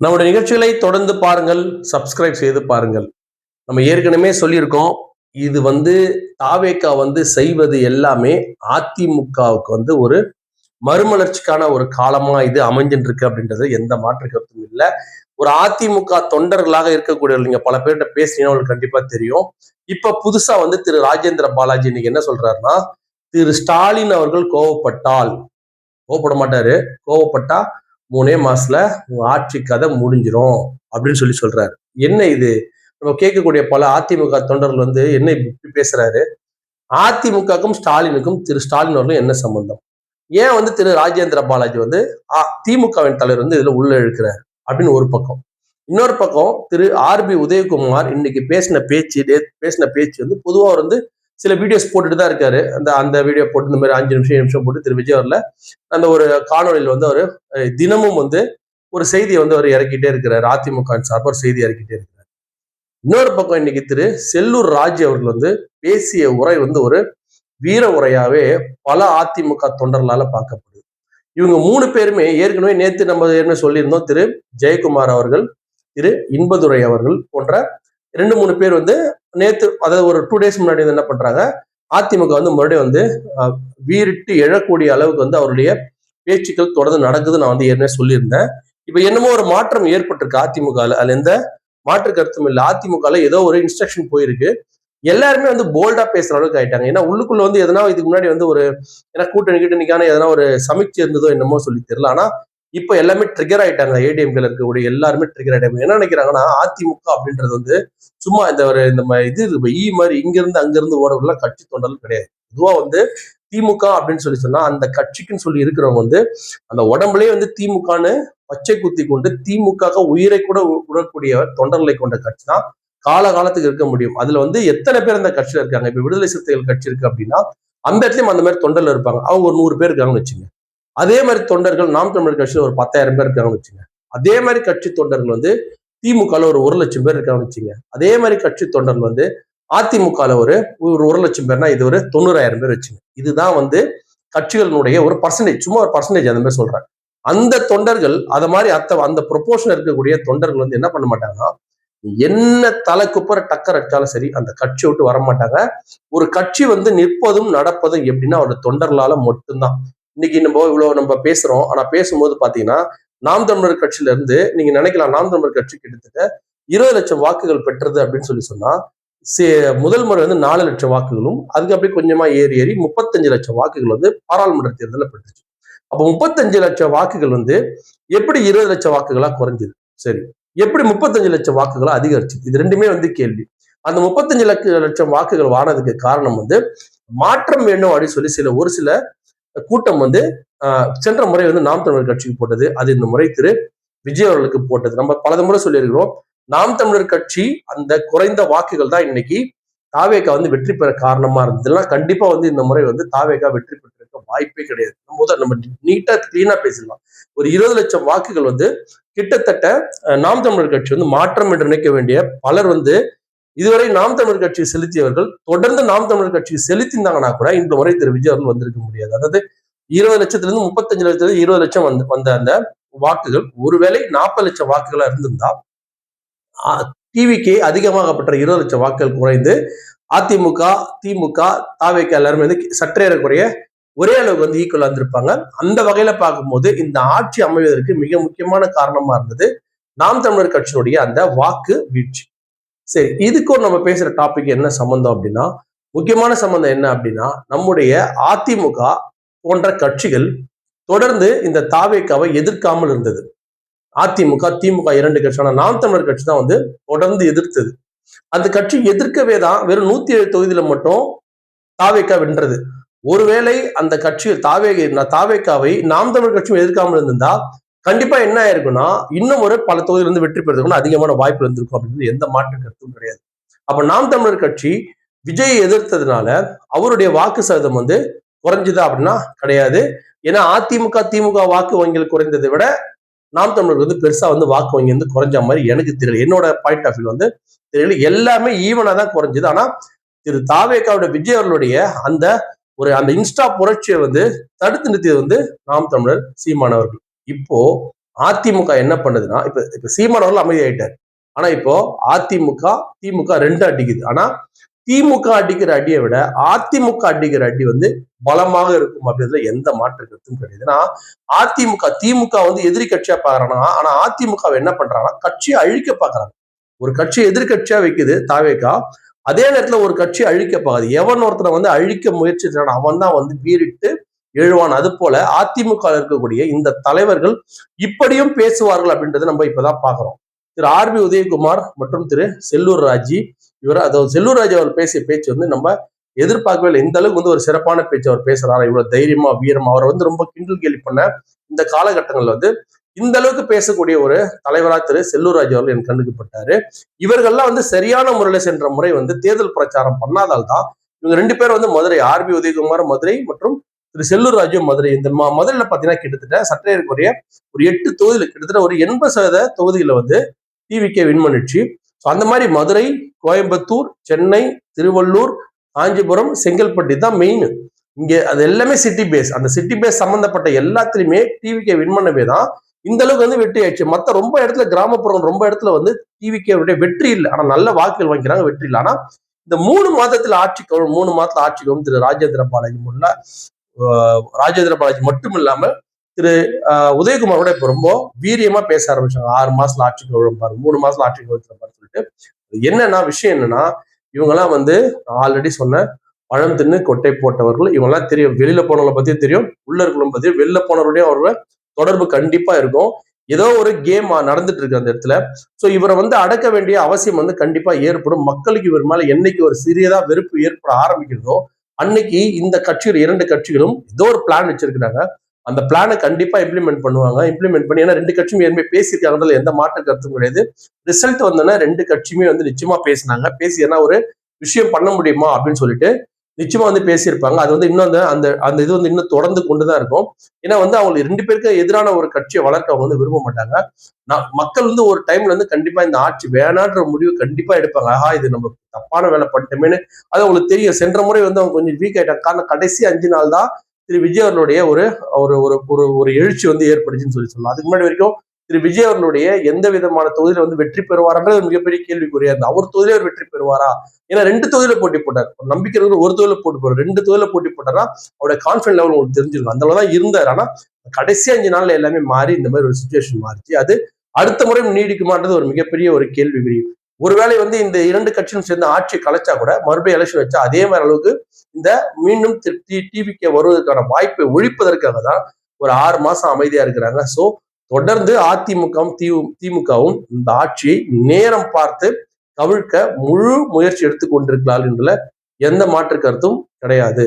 நம்முடைய நிகழ்ச்சிகளை தொடர்ந்து பாருங்கள், சப்ஸ்கிரைப் செய்து பாருங்கள். நம்ம ஏற்கனவே சொல்லியிருக்கோம். இது தாவேகா செய்வது எல்லாமே அதிமுகவுக்கு ஒரு மறுமலர்ச்சிக்கான ஒரு காலமா இது அமைஞ்சிட்டு இருக்கு அப்படின்றது எந்த மாற்று கருத்தும் இல்லை. ஒரு அதிமுக தொண்டர்களாக இருக்கக்கூடியவர்கள் நீங்க பல பேர்கிட்ட பேசினீங்கன்னா உங்களுக்கு கண்டிப்பா தெரியும். இப்ப புதுசா திரு ராஜேந்திர பாலாஜி இன்னைக்கு என்ன சொல்றாருன்னா, திரு ஸ்டாலின் அவர்கள் கோவப்பட மாட்டாரு. கோவப்பட்டா 3 மாசத்துல உங்க ஆட்சி கதை முடிஞ்சிரும் அப்படின்னு சொல்றாரு. என்ன இது? நம்ம கேட்கக்கூடிய பல அதிமுக தொண்டர்கள் என்ன இப்படி பேசுறாரு? அதிமுகவுக்கும் ஸ்டாலினுக்கும் திரு ஸ்டாலின் அவர்களும் என்ன சம்பந்தம்? ஏன் திரு ராஜேந்திர பாலாஜி திமுகவின் தலைவர் இதுல உள்ள இழுக்கிறார் அப்படின்னு ஒரு பக்கம். இன்னொரு பக்கம் திரு ஆர்பி உதயகுமார் இன்னைக்கு பேசின பேச்சு பொதுவா சில வீடியோஸ் போட்டுட்டு தான் இருக்காரு. அந்த வீடியோ போட்டு இந்த மாதிரி 5 நிமிஷம் 7 நிமிஷம் போட்டு திரு விஜய் அவர்ல அந்த ஒரு காணொலியில் அவர் தினமும் ஒரு செய்தியை அவர் இறக்கிட்டே இருக்கிறார். அதிமுக சார்பாக செய்தி இறக்கிட்டே இருக்கிறார். இன்னொரு பக்கம் இன்னைக்கு திரு செல்லூர் ராஜ் அவர்கள் பேசிய உரை ஒரு வீர உரையாவே பல அதிமுக தொண்டர்களால பார்க்கப்படுது. இவங்க 3 பேருமே ஏற்கனவே நேற்று நம்ம ஏற்கனவே சொல்லியிருந்தோம். திரு ஜெயக்குமார் அவர்கள், திரு இன்பதுரை அவர்கள் போன்ற 2-3 பேர் நேத்து, அதாவது ஒரு 2 days முன்னாடி என்ன பண்றாங்க, அதிமுக மறுபடியும் வீரிட்டு எழக்கூடிய அளவுக்கு அவருடைய பேச்சுக்கள் தொடர்ந்து நடக்குது. நான் ஏற்கனவே சொல்லியிருந்தேன். இப்ப என்னமோ ஒரு மாற்றம் ஏற்பட்டிருக்கு அதிமுக. அதுல எந்த மாற்று கருத்தும் இல்லை. அதிமுக ஏதோ ஒரு இன்ஸ்ட்ரக்ஷன் போயிருக்கு. எல்லாருமே போல்டா பேசுற அளவுக்கு ஆயிட்டாங்க. ஏன்னா உள்ளுக்குள்ள எதனா இதுக்கு முன்னாடி ஒரு ஏன்னா கூட்டணிக்கான எதனா ஒரு சமீட்சை இருந்ததோ என்னமோ சொல்லி தெரியல. ஆனா இப்ப எல்லாமே ட்ரிகர் ஆயிட்டாங்க. ஏடிஎம்கேல இருக்கக்கூடிய எல்லாருமே ட்ரிகர் ஆயிட்டாங்க. என்ன நினைக்கிறாங்கன்னா, அதிமுக அப்படின்றது சும்மா இந்த ஒரு இந்த மாதிரி இங்க இருந்து அங்க இருந்து ஓடலாம் கட்சி தொண்டர்கள் கிடையாது. பொதுவா திமுக அப்படின்னு சொன்னா அந்த கட்சிக்குன்னு சொல்லி இருக்கிறவங்க அந்த உடம்புலயே திமுகன்னு பச்சை குத்தி கொண்டு திமுக உயிரை கூட விடக்கூடிய தொண்டர்களை கொண்ட கட்சி தான் காலகாலத்துக்கு இருக்க முடியும். அதுல எத்தனை பேர் அந்த கட்சியில இருக்காங்க? இப்ப விடுதலை சிறுத்தைகள் கட்சி இருக்கு அப்படின்னா அந்த இடத்துலயும் அந்த மாதிரி தொண்டர்கள் இருப்பாங்க. அவங்க ஒரு 100 பேர் இருக்காங்கன்னு வச்சுங்க. அதே மாதிரி தொண்டர்கள் நாம் தமிழர் கட்சியில ஒரு 10,000 பேர் இருக்காங்கன்னு வச்சுங்க. அதே மாதிரி கட்சி தொண்டர்கள் திமுகல ஒரு 1,00,000 பேர் இருக்காங்கன்னு வச்சுங்க. அதே மாதிரி கட்சி தொண்டர்கள் அதிமுகல ஒரு 1,00,000 பேர்னா இது ஒரு 90,000 பேர் வச்சுங்க. இதுதான் கட்சிகளினுடைய ஒரு பர்சன்டேஜ், சும்மா ஒரு பர்சன்டேஜ் அந்த மாதிரி சொல்றேன். அந்த தொண்டர்கள் அத மாதிரி அந்த ப்ரொபோர்ஷன் இருக்கக்கூடிய தொண்டர்கள் என்ன பண்ண மாட்டாங்கன்னா, என்ன தலை குப்புற டக்கர் அடிச்சாலும் சரி அந்த கட்சி விட்டு வரமாட்டாங்க. ஒரு கட்சி நிற்பதும் நடப்பதும் எப்படின்னா அவரோட தொண்டர்களால மட்டும்தான். இன்னைக்கு நம்ம பேசுறோம். ஆனா பேசும்போது பாத்தீங்கன்னா, நாம் தமிழர் கட்சியில இருந்து நீங்க நினைக்கலாம், நாம் தமிழர் கட்சி கிட்டத்தட்ட 20 லட்சம் வாக்குகள் பெற்றது அப்படின்னு சொன்னா, முதல் முறை 4 லட்சம் வாக்குகளும் அதுக்கு அப்படியே கொஞ்சமா ஏறி 35 லட்சம் வாக்குகள் பாராளுமன்ற தேர்தலில் பெற்றுச்சு. அப்ப 35 லட்சம் வாக்குகள் எப்படி 20 லட்சம் வாக்குகளா குறைஞ்சது? சரி, எப்படி 35 லட்சம் வாக்குகளா அதிகரிச்சு? இது ரெண்டுமே கேள்வி. அந்த 35 லட்சம் வாக்குகள் வானதுக்கு காரணம் மாற்றம் வேணும் அப்படின்னு சொல்லி ஒரு சில கூட்டம் சென்ற முறை நாம் தமிழர் கட்சிக்கு போட்டது. அது இந்த முறை திரு விஜய் அவர்களுக்கு போட்டது. நம்ம பல முறை சொல்லியிருக்கிறோம். நாம் தமிழர் கட்சி அந்த குறைந்த வாக்குகள் தான் இன்னைக்கு தாவேகா வெற்றி பெற காரணமா இருந்தது. கண்டிப்பா இந்த முறை தாவேகா வெற்றி பெற்றிருக்க வாய்ப்பே கிடையாது. நம்ம நீட்டா கிளீனா பேசலாம். ஒரு 20 லட்சம் வாக்குகள் கிட்டத்தட்ட நாம் தமிழர் கட்சி மாற்றம் என்று நினைக்க வேண்டிய பலர் இதுவரை நாம் தமிழர் கட்சி செலுத்தியவர்கள் தொடர்ந்து நாம் தமிழர் கட்சி செலுத்தியிருந்தாங்கன்னா கூட இந்த முறை திரு விஜய் அவர்கள் வந்திருக்க முடியாது. அதாவது 20 லட்சத்திலிருந்து 35 லட்சத்திலிருந்து 20 லட்சம் வந்த அந்த வாக்குகள் ஒருவேளை 40 லட்சம் வாக்குகளா இருந்திருந்தா டிவிக்கு அதிகமாக பெற்ற 20 லட்சம் வாக்குகள் குறைந்து அதிமுக, திமுக, தாவேகா எல்லாருமே சற்றேறக்குறைய ஒரே அளவுக்கு ஈக்குவலா இருந்திருப்பாங்க. அந்த வகையில பார்க்கும்போது இந்த ஆட்சி அமைவதற்கு மிக முக்கியமான காரணமா இருந்தது நாம் தமிழர் கட்சியினுடைய அந்த வாக்கு வீழ்ச்சி. சரி, இதுக்கும் நம்ம பேசுற டாபிக் என்ன சம்பந்தம் அப்படின்னா, முக்கியமான சம்பந்தம் என்ன அப்படின்னா, நம்முடைய அதிமுக போன்ற கட்சிகள் தொடர்ந்து இந்த தாவேகாவை எதிர்க்காமல் இருந்தது. அதிமுக, திமுக 2 கட்சி. ஆனா நாம் தமிழர் கட்சி தான் தொடர்ந்து எதிர்த்தது. அந்த கட்சி எதிர்க்கவே தான் வெறும் 107 தொகுதியில மட்டும் தாவேகா வென்றது. ஒருவேளை அந்த கட்சி தாவேகாவை நாம் தமிழர் கட்சியும் எதிர்க்காமல் இருந்திருந்தா கண்டிப்பா என்ன ஆயிருக்குன்னா, இன்னும் ஒரு பல தொகுதியிலிருந்து வெற்றி பெறதுக்கு அதிகமான வாய்ப்பு இருந்திருக்கும் அப்படின்னு எந்த மாற்று கருத்தும் கிடையாது. அப்ப நாம் தமிழர் கட்சி விஜயை எதிர்த்ததுனால அவருடைய வாக்கு சதவீதம் குறைஞ்சுதா அப்படின்னா கிடையாது. ஏன்னா அதிமுக, திமுக வாக்கு வங்கிகள் குறைந்ததை விட நாம் தமிழர் பெருசா வாக்கு வங்கி குறைஞ்ச மாதிரி எனக்கு தெரியல. என்னோட பாயிண்ட் ஆஃப் வியூ தெரியல. எல்லாமே ஈவனா தான் குறைஞ்சது. ஆனா திரு தாவேகாவோட விஜய் அவர்களுடைய அந்த அந்த இன்ஸ்டா புரட்சியை தடுத்து நிறுத்தியது நாம் தமிழர் சீமானவர்கள். இப்போ அதிமுக என்ன பண்ணுதுன்னா, இப்ப சீமான் அவர்கள் அமைதியாயிட்டார். ஆனா இப்போ அதிமுக திமுக ரெண்டு அடிக்குது. ஆனா திமுக அடிக்கிற அடியை விட அதிமுக அடிக்கிற அடி வந்து பலமாக இருக்கும் அப்படின்றதுல எந்த மாற்று கருத்தும் கிடையாது. ஏன்னா திமுக வந்து எதிரி கட்சியா பாக்குறாங்க. ஆனா அதிமுக என்ன பண்றாங்கன்னா கட்சியை அழிக்க பாக்குறாங்க. ஒரு கட்சி எதிர்கட்சியா வைக்குது தாவேகா. அதே நேரத்துல ஒரு கட்சி அழிக்க பாக்குது. எவன் ஒருத்தனை வந்து அழிக்க முயற்சிச்சான் அவன் தான் வந்து வீறிட்டு எழுவான். அது போல அதிமுக இருக்கக்கூடிய இந்த தலைவர்கள் இப்படியும் பேசுவார்கள் அப்படின்றத நம்ம இப்பதான் பாக்குறோம். திரு ஆர் பி உதயகுமார் மற்றும் திரு செல்லூர் ராஜி அதாவது செல்லூர் ராஜி அவர் பேசிய பேச்சு வந்து நம்ம எதிர்பார்க்கவே இல்லை. இந்த அளவுக்கு வந்து ஒரு சிறப்பான பேச்சு அவர் பேசுறாரு. இவ்வளவு தைரியமா வீரமா அவரை வந்து ரொம்ப கிண்டல் கேலி பண்ண இந்த காலகட்டங்கள்ல வந்து இந்த அளவுக்கு பேசக்கூடிய ஒரு தலைவரா திரு செல்லூர் ராஜு அவர்கள் என் கண்ணுக்கு பட்டாரு. இவர்கள்லாம் வந்து சரியான முறையில சென்ற முறை வந்து தேர்தல் பிரச்சாரம் பண்ணாதால் தான் இவங்க ரெண்டு பேரும் வந்து மதுரை ஆர் பி உதயகுமார் மதுரை மற்றும் திரு செல்லூர் ராஜு மதுரை இந்த மதுரையில பாத்தீங்கன்னா கிட்டத்தட்ட சற்றேறக்குரிய ஒரு 8 தொகுதியில கிட்டத்தட்ட ஒரு 80% தொகுதியில வந்து டிவிகே வின் பண்ணிடுச்சு. அந்த மாதிரி மதுரை, கோயம்புத்தூர், சென்னை, திருவள்ளூர், காஞ்சிபுரம், செங்கல்பட்டு தான் மெயின். இங்க அது எல்லாமே சிட்டி பேஸ். அந்த சிட்டி பேஸ் சம்பந்தப்பட்ட எல்லாத்திலுமே டிவிகே வின் பண்ணவே தான் இந்த அளவுக்கு வந்து வெற்றி ஆயிடுச்சு. மத்த ரொம்ப இடத்துல கிராமப்புறம் ரொம்ப இடத்துல வந்து டிவிகே வெற்றி இல்லை. ஆனா நல்ல வாக்குகள் வாங்கிக்கிறாங்க, வெற்றி இல்லை. ஆனா இந்த 3 மாதத்துல ஆட்சிக்கு திரு ராஜேந்திர பாலாஜி முல்ல ராஜேந்திர பாலாஜி மட்டும் இல்லாம திரு உதயகுமார் கூட இப்ப ரொம்ப வீரியமா பேச ஆரம்பிச்சாங்க. 6 மாசத்துல ஆட்சிக்கு விழுப்பாரு, 3 மாசத்துல ஆட்சிக்கு விழுப்பாரு சொல்லிட்டு. என்னன்னா விஷயம் என்னன்னா இவங்க எல்லாம் வந்து ஆல்ரெடி சொன்ன பழம் தின்னு கொட்டை போட்டவர்கள். இவங்க எல்லாம் தெரியும். வெளியில போனவங்களை பத்தியும் தெரியும், உள்ள இருக்கிறவங்க பத்தியும். வெளில போனவருடைய அவரோட தொடர்பு கண்டிப்பா இருக்கும். ஏதோ ஒரு கேம் நடந்துட்டு இருக்கு அந்த இடத்துல. சோ இவரை வந்து அடக்க வேண்டிய அவசியம் வந்து கண்டிப்பா ஏற்படும். மக்களுக்கு இவர் மேல என்னைக்கு ஒரு சிறியதா வெறுப்பு ஏற்பட ஆரம்பிக்கிறதோ அன்னைக்கு இந்த கட்சிகள் 2 கட்சிகளும் ஏதோ ஒரு பிளான் வச்சிருக்கிறாங்க. அந்த பிளானை கண்டிப்பா இம்ப்ளிமெண்ட் பண்ணுவாங்க. இம்ப்ளிமெண்ட் பண்ணி ஏன்னா 2 கட்சியும் ஏற்கனவே பேசியிருக்காங்கன்றதுல எந்த மாற்று கருத்தும் கிடையாது. ரிசல்ட் வந்தோன்னா 2 கட்சியுமே வந்து நிச்சயமா பேசினாங்க. பேசி என்ன ஒரு விஷயம் பண்ண முடியுமா அப்படின்னு சொல்லிட்டு நிச்சயமா வந்து பேசியிருப்பாங்க. அது வந்து இன்னும் அந்த அந்த இது வந்து இன்னும் தொடர்ந்து கொண்டுதான் இருக்கும். ஏன்னா வந்து அவங்க 2 பேருக்கு எதிரான ஒரு கட்சியை வளர்க்க அவங்க வந்து விரும்ப மாட்டாங்க. மக்கள் வந்து ஒரு டைம்ல வந்து கண்டிப்பா இந்த ஆட்சி வேணான்ற முடிவு கண்டிப்பா எடுப்பாங்க. ஆஹா இது நம்ம தப்பான வேலை பண்ணிட்டோமேனு அது அவங்களுக்கு தெரியும். சென்ற முறை வந்து அவங்க கொஞ்சம் வீக் ஆயிட்டாங்க. காரணம் கடைசி 5 நாள் தான் திரு விஜய் அவர்களுடைய ஒரு ஒரு ஒரு ஒரு எழுச்சி வந்து ஏற்படுச்சுன்னு சொல்லலாம். அதுக்கு முன்னாடி வரைக்கும் திரு விஜய் அவர்களுடைய எந்த விதமான தொகுதியில வந்து வெற்றி பெறுவாரான்றது மிகப்பெரிய கேள்விக்குறியா இருந்தது. அவர் தொகுதியில அவர் வெற்றி பெறுவாரா? ஏன்னா 2 தொகுதியில போட்டி போட்டார். நம்பிக்கை ஒரு தொகுதியில போட்டி போட்டார். 2 தொகுதியில போட்டி போட்டாரா அவருடைய கான்பிடன்ஸ் லெவல் உங்களுக்கு தெரிஞ்சிருக்கும். அந்த அளவுதான் இருந்தார். ஆனா கடைசி 5 நாள்ல எல்லாமே மாறி இந்த மாதிரி ஒரு சுச்சுவேஷன் மாறிச்சு. அது அடுத்த முறை நீடிக்குமான்றது ஒரு மிகப்பெரிய ஒரு கேள்விக்குறி. ஒருவேளை வந்து இந்த 2 கட்சியும் சேர்ந்து ஆட்சியை கலைச்சா கூட மறுபடியும் எலெக்ஷன் வச்சா அதே மாதிரி அளவுக்கு இந்த மீண்டும் டிவிகே வருவதற்கான வாய்ப்பை ஒழிப்பதற்காக தான் ஒரு 6 மாசம் அமைதியா இருக்கிறாங்க. சோ தொடர்ந்து அதிமுகவும் திமுகவும் இந்த ஆட்சியை நேரம் பார்த்து கவிழ்க்க முழு முயற்சி எடுத்துக் கொண்டிருக்கிறார்கள் என்ற எந்த மாற்று கருத்தும் கிடையாது.